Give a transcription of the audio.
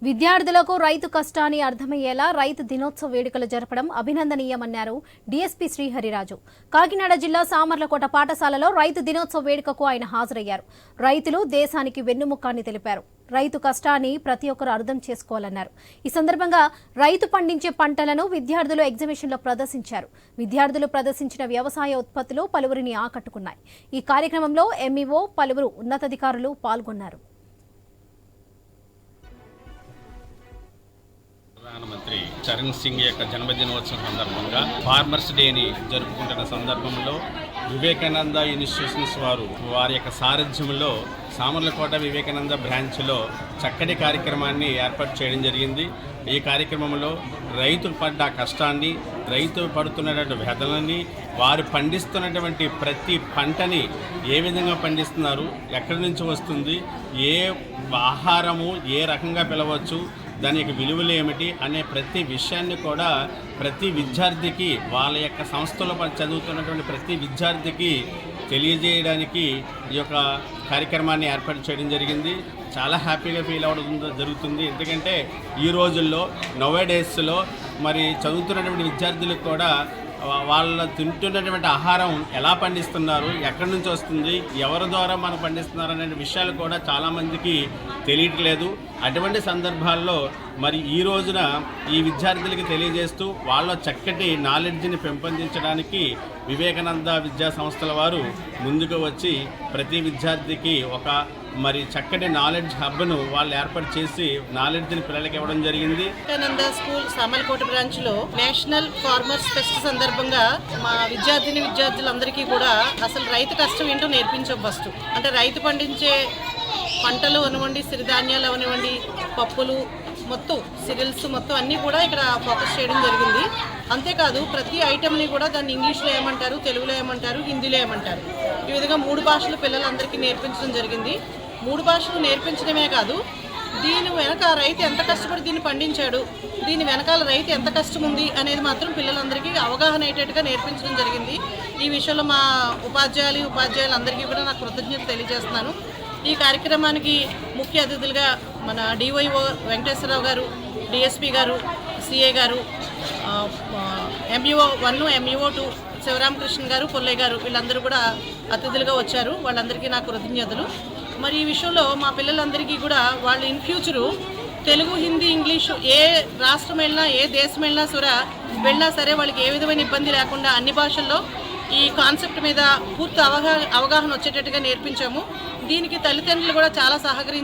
విద్యార్థులకు రైతు కష్టాన్ని అర్థమయ్యేలా రైతు దినోత్సవ వేడుకలు జరపడం అభినందనీయమన్నారు డీఎస్పీ శ్రీహరిరాజు. కాకినాడ జిల్లా సామర్లకోట పాఠశాలలో రైతు దినోత్సవ వేడుకకు ఆయన హాజరయ్యారు. రైతులు దేశానికి వెన్నుముక్క తెలిపారు. రైతు కష్టాన్ని ప్రతి ఒక్కరూ అర్థం చేసుకోవాలన్నారు. ఈ సందర్భంగా రైతు పండించే పంటలను విద్యార్థులు ఎగ్జిబిషన్లో ప్రదర్శించారు. విద్యార్థులు ప్రదర్శించిన వ్యవసాయ ఉత్పత్తులు పలువురిని ఆకట్టుకున్నాయి. ఈ కార్యక్రమంలో ఎంఈఓ, పలువురు ఉన్నతాధికారులు పాల్గొన్నారు. ప్రధానమంత్రి చరణ్ సింగ్ యొక్క జన్మదినోత్సవం సందర్భంగా ఫార్మర్స్ డేని జరుపుకుంటున్న సందర్భంలో వివేకానంద ఇన్స్టిట్యూషన్స్ వారి యొక్క సారథ్యంలో సామర్లకోట వివేకానంద బ్రాంచ్లో చక్కటి కార్యక్రమాన్ని ఏర్పాటు చేయడం జరిగింది. ఈ కార్యక్రమంలో రైతులు పడ్డ కష్టాన్ని, రైతులు పడుతున్నటువంటి వేదనని, వారు పండిస్తున్నటువంటి ప్రతి పంటని ఏ విధంగా పండిస్తున్నారు, ఎక్కడి నుంచి వస్తుంది, ఏ ఆహారము ఏ రకంగా పిలవచ్చు, దాని యొక్క విలువలు ఏమిటి అనే ప్రతి విషయాన్ని కూడా ప్రతి విద్యార్థికి, వాళ్ళ యొక్క సంస్థలో చదువుతున్నటువంటి ప్రతి విద్యార్థికి తెలియజేయడానికి ఈ యొక్క కార్యక్రమాన్ని ఏర్పాటు చేయడం జరిగింది. చాలా హ్యాపీగా ఫీల్ అవ్వడం జరుగుతుంది. ఎందుకంటే ఈ రోజుల్లో నోవేడేస్లో మరి చదువుతున్నటువంటి విద్యార్థులకు కూడా వాళ్ళ తింటున్నటువంటి ఆహారం ఎలా పండిస్తున్నారు, ఎక్కడి నుంచి వస్తుంది, ఎవరి ద్వారా మనం పండిస్తున్నారు అనే విషయాలు కూడా చాలామందికి తెలియట్లేదు. అటువంటి సందర్భాల్లో మరి ఈ రోజున ఈ విద్యార్థులకి తెలియజేస్తూ వాళ్ళ చక్కటి నాలెడ్జ్ని పెంపొందించడానికి వివేకానంద విద్యా సంస్థల వారు ముందుకు వచ్చి ప్రతి విద్యార్థికి ఒక మరి చక్కటి నాలెడ్జ్ హబ్ను వాళ్ళు ఏర్పాటు చేసి నాలెడ్జ్ని పిల్లలకి ఇవ్వడం జరిగింది. వివేకానంద స్కూల్ సామర్లకోట బ్రాంచ్లో నేషనల్ ఫార్మర్స్ ఫెస్ట్ సందర్భంగా మా విద్యార్థులందరికీ కూడా అసలు రైతు కష్టం ఏంటో నేర్పించాం. ఫస్ట్ అంటే రైతు పండించే పంటలు అవనివ్వండి, సిరిధాన్యాలు అవనివ్వండి, పప్పులు మొత్తం సిరియల్స్ మొత్తం అన్నీ కూడా ఇక్కడ ఫోకస్ చేయడం జరిగింది. అంతేకాదు ప్రతి ఐటెంని కూడా దాన్ని ఇంగ్లీష్లో ఏమంటారు, తెలుగులో ఏమంటారు, హిందీలో ఏమంటారు, ఈ విధంగా 3 భాషలు పిల్లలందరికీ నేర్పించడం జరిగింది. 3 భాషలు నేర్పించడమే కాదు, దీని వెనక రైతు ఎంత కష్టపడి దీన్ని పండించాడు, దీని వెనకాల రైతు ఎంత కష్టం ఉంది అనేది మాత్రం పిల్లలందరికీ అవగాహన అయ్యేటట్టుగా నేర్పించడం జరిగింది. ఈ విషయంలో మా ఉపాధ్యాయులందరికీ కూడా నాకు కృతజ్ఞత తెలియజేస్తున్నాను. ఈ కార్యక్రమానికి ముఖ్య అతిథులుగా మన డివైఓ వెంకటేశ్వరరావు గారు, డిఎస్పీ గారు, సిఏ గారు, ఎంఈఓ 1, ఎంఈఓ 2 శివరామకృష్ణ గారు, పొల్లయ్య గారు వీళ్ళందరూ కూడా అతిథులుగా వచ్చారు. వాళ్ళందరికీ నాకు కృతజ్ఞతలు. మరి ఈ విషయంలో మా పిల్లలందరికీ కూడా వాళ్ళు in future Telugu, Hindi, English ఏ రాష్ట్రం వెళ్ళినా, ఏ దేశం వెళ్ళినా సరే వాళ్ళకి ఏ విధమైన ఇబ్బంది లేకుండా అన్ని భాషల్లో ఈ కాన్సెప్ట్ మీద పూర్తి అవగాహన వచ్చేటట్టుగా నేర్పించాము. దీనికి తల్లిదండ్రులు కూడా చాలా సహకరించారు.